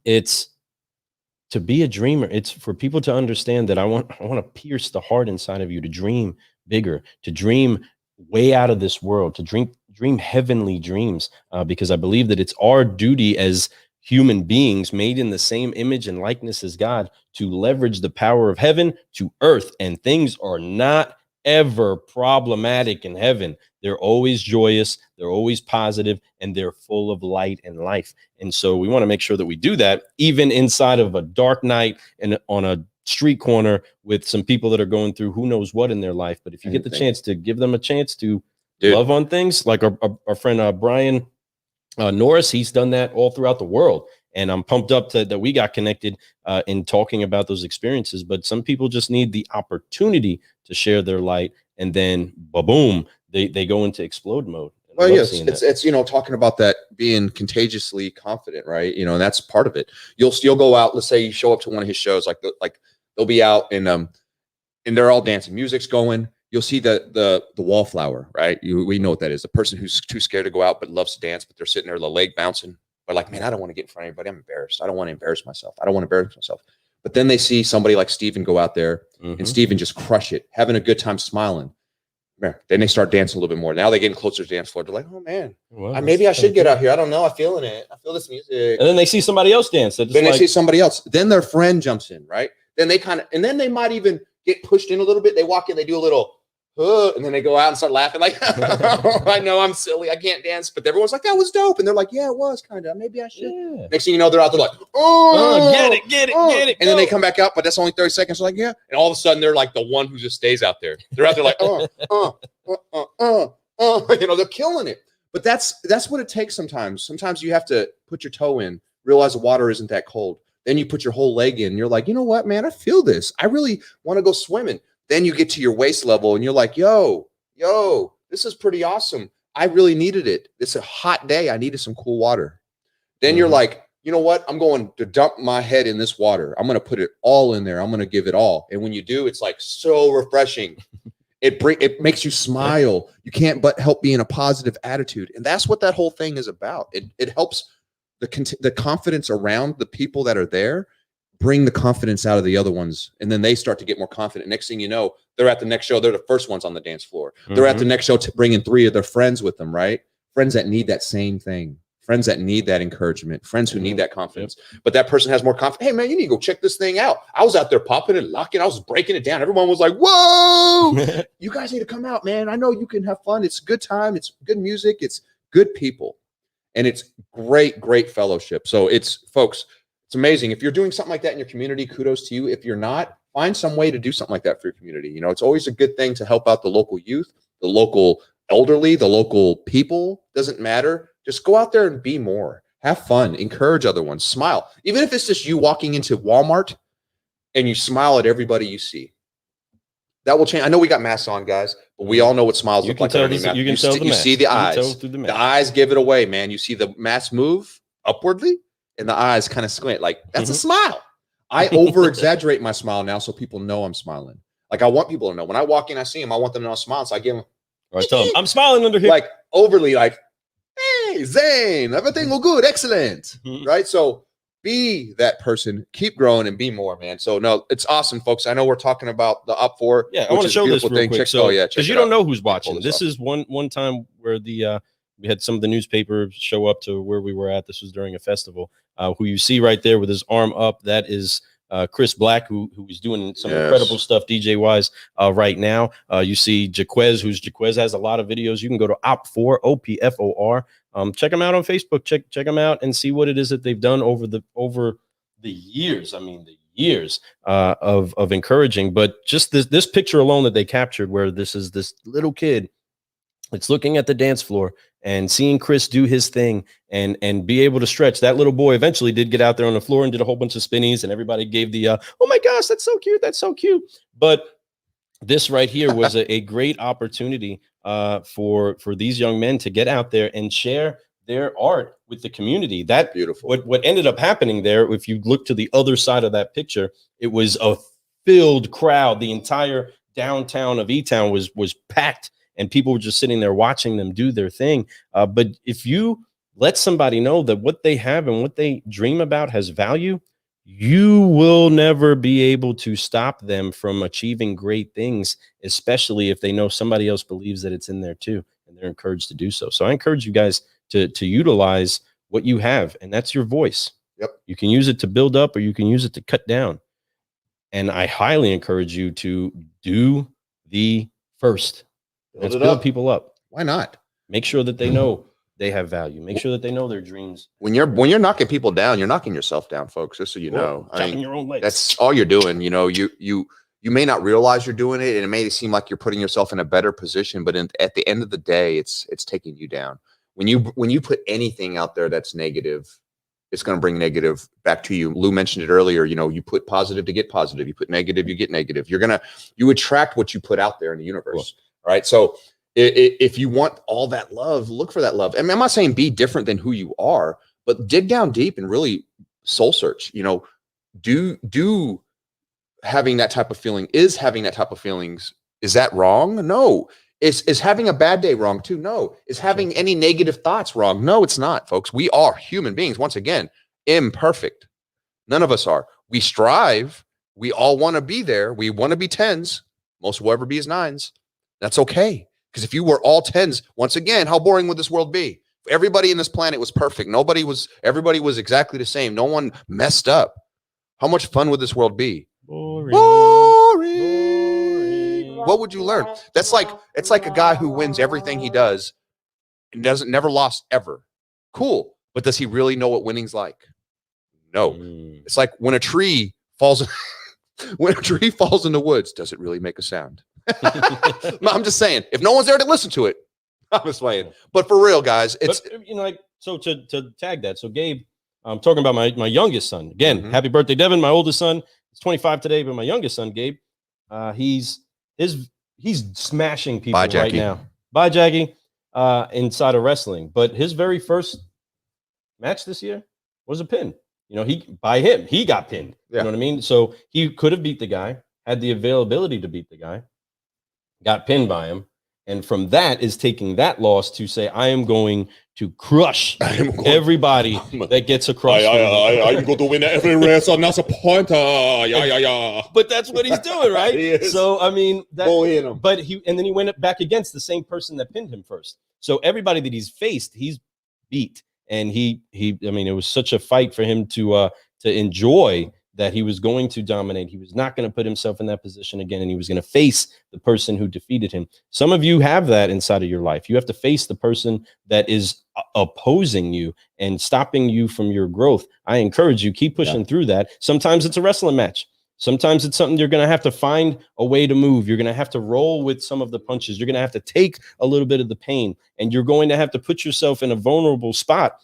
it's to be a dreamer. It's for people to understand that I want to pierce the heart inside of you, to dream bigger, to dream way out of this world, to dream heavenly dreams, because I believe that it's our duty as human beings made in the same image and likeness as God to leverage the power of heaven to earth. And things are not ever problematic in heaven. They're always joyous, they're always positive, and they're full of light and life. And so we want to make sure that we do that even inside of a dark night and on a street corner with some people that are going through who knows what in their life. But if you get the chance to give them a chance to love on things, like our friend Brian Norris, he's done that all throughout the world. And I'm pumped up that we got connected in talking about those experiences. But some people just need the opportunity to share their light, and then boom, they go into explode mode. Well, yes, it's talking about that being contagiously confident, right? And that's part of it. You'll go out. Let's say you show up to one of his shows, like they'll be out and they're all dancing, music's going. You'll see the wallflower, right? We know what that is. The person who's too scared to go out but loves to dance, but they're sitting there, the leg bouncing. But like, man, I don't want to get in front of anybody. I'm embarrassed. I don't want to embarrass myself. But then they see somebody like Steven go out there and Steven just crush it, having a good time, smiling. Man, then they start dancing a little bit more. Now they're getting closer to the dance floor. They're like, oh man, maybe I should get out here. I don't know. I'm feeling it. I feel this music. And then they see somebody else dance. They see somebody else. Then their friend jumps in, right? Then and then they might even get pushed in a little bit. They walk in, they do a little, and then they go out and start laughing like, I know I'm silly, I can't dance, but everyone's like, that was dope, and they're like, yeah, it was kind of, maybe I should. Next thing you know, they're out there like, get it, and then they come back out, but that's only 30 seconds. They're like, yeah, and all of a sudden they're like the one who just stays out there. They're out there like, they're killing it. But that's what it takes sometimes. Sometimes you have to put your toe in, realize the water isn't that cold. Then you put your whole leg in, and you're like, you know what, man, I feel this. I really want to go swimming. Then you get to your waist level and you're like, yo, this is pretty awesome. I really needed it. It's a hot day. I needed some cool water. Then you're like, you know what? I'm going to dump my head in this water. I'm going to put it all in there. I'm going to give it all. And when you do, it's like so refreshing. It makes you smile. You can't but help be in a positive attitude. And that's what that whole thing is about. It helps the confidence around the people that are there bring the confidence out of the other ones, and then they start to get more confident. Next thing you know, they're at the next show. They're the first ones on the dance floor. They're at the next show bringing 3 of their friends with them, right? Friends that need that same thing. Friends that need that encouragement. Friends who need that confidence. But that person has more confidence. Hey, man, you need to go check this thing out. I was out there popping and locking. I was breaking it down. Everyone was like, whoa, you guys need to come out, man. I know you can have fun. It's a good time. It's good music. It's good people. And it's great fellowship. So folks, it's amazing. If you're doing something like that in your community, kudos to you. If you're not, find some way to do something like that for your community. It's always a good thing to help out the local youth, the local elderly, the local people. Doesn't matter. Just go out there and be more. Have fun. Encourage other ones. Smile. Even if it's just you walking into Walmart and you smile at everybody you see. That will change. I know we got masks on, guys, but we all know what smiles look like. You see the eyes. The eyes give it away, man. You see the mask move upwardly. And the eyes kind of squint, like that's a smile. I over exaggerate my smile now so people know I'm smiling. Like I want people to know when I walk in, I see them, I want them to know I'm smiling. So I give them, or I tell them, I'm smiling under here. Like overly, like, hey, Zane, everything will good, excellent. Right? So be that person, keep growing and be more, man. So no, it's awesome, folks. I know we're talking about the Up For. Yeah, I want to show this real quick. Because you don't know who's watching. This is one time where we had some of the newspapers show up to where we were at. This was during a festival. Who you see right there with his arm up, that is Chris Black, who is doing some incredible stuff DJ wise right now. You see Jaquez has a lot of videos. You can go to Op4, OPFOR. Check them out on Facebook. Check them out and see what it is that they've done over the years. I mean, the years of encouraging. But just this picture alone that they captured, where this is this little kid It's looking at the dance floor and seeing Chris do his thing and be able to stretch. That little boy eventually did get out there on the floor and did a whole bunch of spinnies, and everybody gave the oh my gosh, that's so cute, that's so cute. But this right here was a great opportunity for these young men to get out there and share their art with the community. That Beautiful. What ended up happening there, if you look to the other side of that picture, it was a filled crowd. The entire downtown of E-Town was packed, and people were just sitting there watching them do their thing. But if you let somebody know that what they have and what they dream about has value, you will never be able to stop them from achieving great things, especially if they know somebody else believes that it's in there too, and they're encouraged to do so. So I encourage you guys to utilize what you have, and that's your voice. Yep. You can use it to build up, or you can use it to cut down. And I highly encourage you to do the first. Let's build people up. Why not? Make sure that they know they have value. Make sure that they know their dreams. When you're knocking people down, you're knocking yourself down, folks. Just so you know, chopping your own legs. That's all you're doing. You know, you may not realize you're doing it, and it may seem like you're putting yourself in a better position, but at the end of the day, it's taking you down. When you put anything out there that's negative, it's going to bring negative back to you. Lou mentioned it earlier. You know, you put positive to get positive. You put negative, you get negative. You attract what you put out there in the universe. All right. So if you want all that love, look for that love. I mean, I'm not saying be different than who you are, but dig down deep and really soul search. You know, do having that type of feeling, is having that type of feelings, is that wrong? No. Is having a bad day wrong too? No. Is having any negative thoughts wrong? No, it's not, folks. We are human beings. Once again, imperfect. None of us are. We strive. We all want to be there. We want to be 10s. Most will ever be is 9s. That's okay. Because if you were all 10s, once again, how boring would this world be? If everybody in this planet was perfect. Everybody was exactly the same. No one messed up. How much fun would this world be? Boring. Boring. What would you learn? It's like a guy who wins everything he does and never lost ever. Cool. But does he really know what winning's like? No. It's like when a tree falls in the woods, does it really make a sound? I'm just saying, if no one's there to listen to it, I'm just playing. But for real, guys, so to tag that. So Gabe, I'm talking about my youngest son. Again, happy birthday, Devin. My oldest son is 25 today, but my youngest son, Gabe, he's smashing people right now. Bye, Jackie. Inside of wrestling. But his very first match this year was a pin. You know, he got pinned. Yeah. You know what I mean? So he could have beat the guy, had the availability to beat the guy, got pinned by him. And from that is taking that loss to say, I am going to crush everybody that gets across. I'm going to win every race, and that's a point. But that's what he's doing, right? So, I mean, but then he went back against the same person that pinned him first. So everybody that he's faced, he's beat. And I mean, it was such a fight for him to enjoy that he was going to dominate. He was not going to put himself in that position again, and he was going to face the person who defeated him. Some of you have that inside of your life. You have to face the person that is opposing you and stopping you from your growth. I encourage you, keep pushing through that. Sometimes it's a wrestling match. Sometimes it's something you're going to have to find a way to move. You're going to have to roll with some of the punches. You're going to have to take a little bit of the pain, and you're going to have to put yourself in a vulnerable spot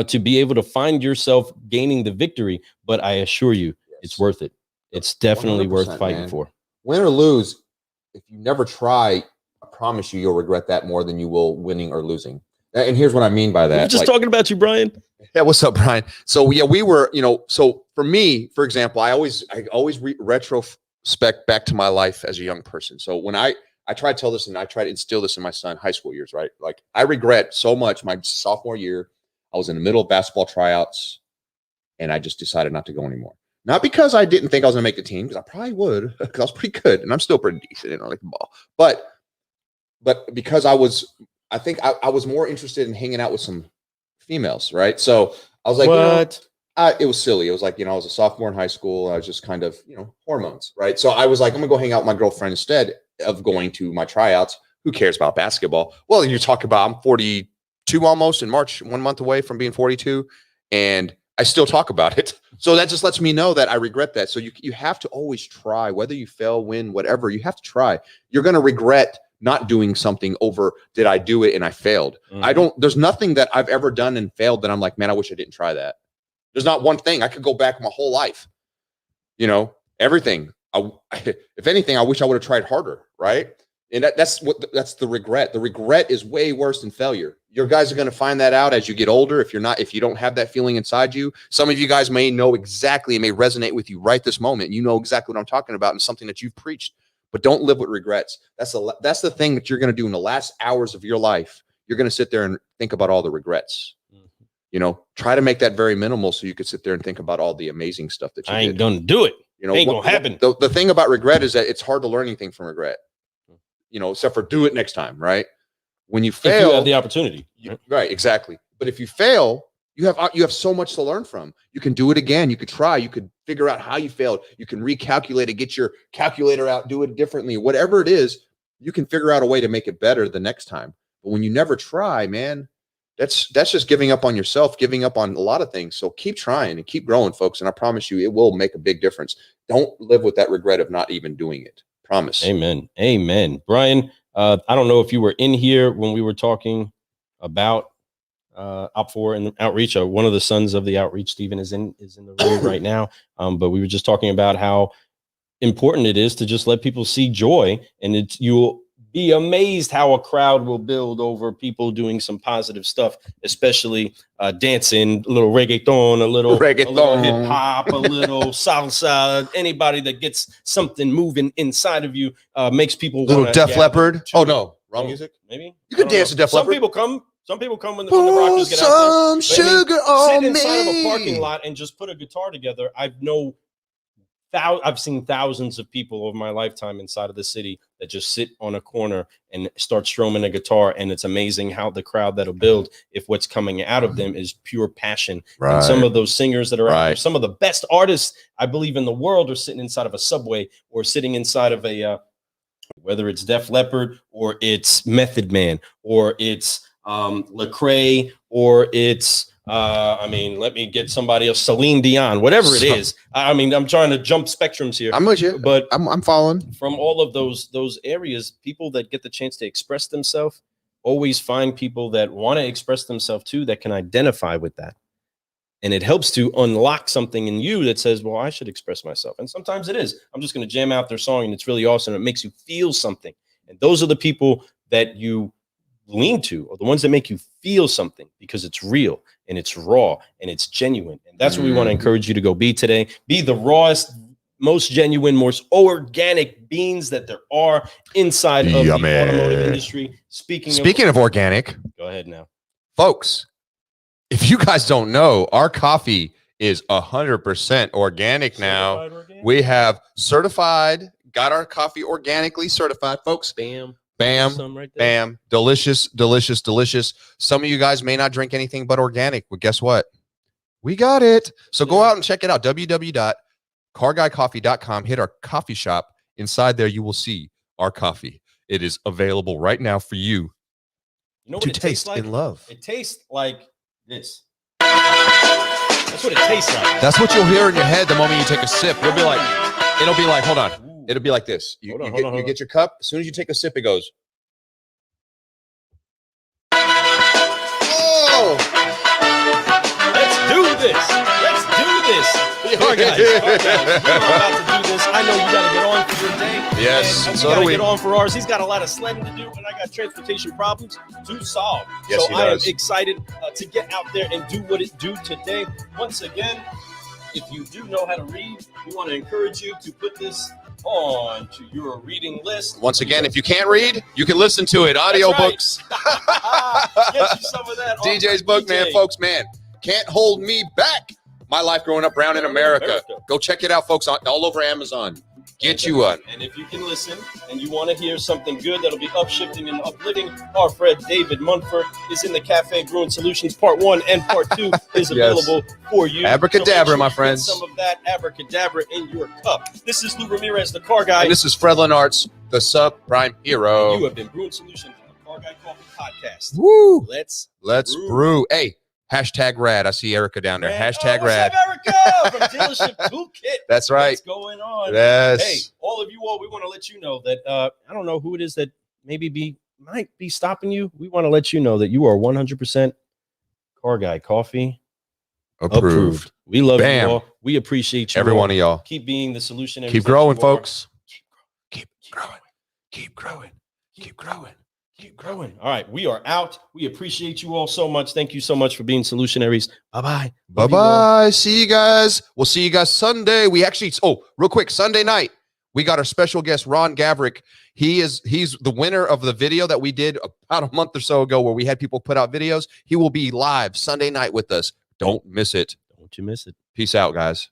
to be able to find yourself gaining the victory. But I assure you, it's worth it. It's definitely worth fighting for. Win or lose, if you never try, I promise you'll regret that more than you will winning or losing. And here's what I mean by that. We're just talking about you, Brian. Yeah, what's up, Brian? So yeah, we were, so for me, for example, I always retrospect back to my life as a young person. So when I try to tell this and I try to instill this in my son high school years, right? Like I regret so much my sophomore year. I was in the middle of basketball tryouts and I just decided not to go anymore. Not because I didn't think I was going to make the team, because I probably would, because I was pretty good and I'm still pretty decent and I like the ball. But because I was more interested in hanging out with some females, right? So I was like, what? It was silly. It was like, I was a sophomore in high school. I was just kind of, hormones, right? So I was like, I'm going to go hang out with my girlfriend instead of going to my tryouts. Who cares about basketball? Well, you talk about, I'm 42 almost in March, 1 month away from being 42. And I still talk about it. So that just lets me know that I regret that. So you have to always try, whether you fail, win, whatever, you have to try. You're going to regret not doing something over, did I do it and I failed? There's nothing that I've ever done and failed that I'm like, man, I wish I didn't try that. There's not one thing. I could go back my whole life, everything. If anything, I wish I would have tried harder. Right. And that's the regret. The regret is way worse than failure. Your guys are going to find that out as you get older. If you don't have that feeling inside you, some of you guys may know exactly, it may resonate with you right this moment. You know exactly what I'm talking about and something that you've preached, but don't live with regrets. That's the thing that you're going to do in the last hours of your life. You're going to sit there and think about all the regrets. Try to make that very minimal so you could sit there and think about all the amazing stuff that you did. I ain't going to do it. Ain't going to happen. The thing about regret is that it's hard to learn anything from regret. Except for do it next time, right? When you fail, if you have the opportunity, right? Exactly. But if you fail, you have so much to learn from. You can do it again. You could try. You could figure out how you failed. You can recalculate it, get your calculator out, do it differently. Whatever it is, you can figure out a way to make it better the next time. But when you never try, man, that's just giving up on yourself, giving up on a lot of things. So keep trying and keep growing, folks. And I promise you, it will make a big difference. Don't live with that regret of not even doing it. Promise. Amen. Brian, I don't know if you were in here when we were talking about Op4 and outreach. One of the sons of the outreach, Stephen, is in the room right now. But we were just talking about how important it is to just let people see joy, and you'll be amazed how a crowd will build over people doing some positive stuff, especially dancing, a little reggaeton, a little hip hop, a little salsa. Anybody that gets something moving inside of you makes people little Def Leppard. Oh no, wrong music. Maybe you could dance to Def Leppard. Some people come when the rockers get out there. Some sugar on me. Sit inside of a parking lot and just put a guitar together. I've seen thousands of people over my lifetime inside of the city that just sit on a corner and start strumming a guitar. And it's amazing how the crowd that'll build if what's coming out of them is pure passion. Right. And some of those singers that are out there, some of the best artists, I believe, in the world are sitting inside of a Subway or sitting inside of whether it's Def Leppard or it's Method Man or it's Lecrae or it's let me get somebody else, Celine Dion, whatever it is. I'm trying to jump spectrums here. I'm with you, but I'm following. From all of those areas, people that get the chance to express themselves always find people that want to express themselves too, that can identify with that. And it helps to unlock something in you that says, well, I should express myself. And sometimes it is. I'm just going to jam out their song and it's really awesome. It makes you feel something. And those are the people that you lean to, or the ones that make you feel something because it's real and it's raw and it's genuine. And that's what we want to encourage you to go be today. Be the rawest, most genuine, most organic beings that there are inside of the automotive industry. Speaking of organic, go ahead now. Folks, if you guys don't know, our coffee is 100% organic now. Organic? We have got our coffee organically certified, folks. Bam, right there. Bam. Delicious. Some of you guys may not drink anything but organic, but guess what? We got it. So go out and check it out. www.carguycoffee.com. Hit our coffee shop. Inside there, you will see our coffee. It is available right now for you, to taste like? And love. It tastes like this. That's what it tastes like. That's what you'll hear in your head the moment you take a sip. It'll be like, hold on. It'll be like this. You get your cup. As soon as you take a sip, it goes. Oh! Let's do this. Car guys, we're about to do this. I know you got to get on for your day. Yes, and so do we. Get on for ours. He's got a lot of sledding to do, and I got transportation problems to solve. Yes, so I am excited to get out there and do what it do today. Once again, if you do know how to read, we want to encourage you to put this on to your reading list. Once again, if you can't read, you can listen to it. Audio books. Get you some of that. DJ's book, man, folks, man. Can't hold me back. My life growing up brown in America. Go check it out, folks, all over Amazon. Get you one. And if you can listen and you want to hear something good that'll be uplifting and uplifting, our friend David Munford is in the Cafe Brewing Solutions. Part 1 and Part 2 is available for you. Abracadabra, my friends. Get some of that abracadabra in your cup. This is Lou Ramirez, the Car Guy. And this is Fred Lenartz, the subprime hero. And you have been Brewing Solutions on the Car Guy Coffee Podcast. Woo! Let's brew. Hey. #rad. I see Erica down there. #rad. What's up, Erica from Dealership Toolkit? That's right. What's going on? Yes. Hey, all of you all, we want to let you know that I don't know who it is that might be stopping you, we want to let you know that you are 100% Car Guy Coffee approved. We love Bam. you all. We appreciate you Every all. one of y'all. Keep being the solutionaries. Keep that growing, you are. folks. Keep growing. Keep growing. Keep growing. Keep growing. All right, we are out. We appreciate you all so much. Thank you so much for being solutionaries. Bye-bye. Bye-bye. See you guys. We'll see you guys Sunday. We actually, real quick, Sunday night, we got our special guest, Ron Gavrick. He's the winner of the video that we did about a month or so ago where we had people put out videos. He will be live Sunday night with us. Don't miss it. Don't you miss it. Peace out, guys.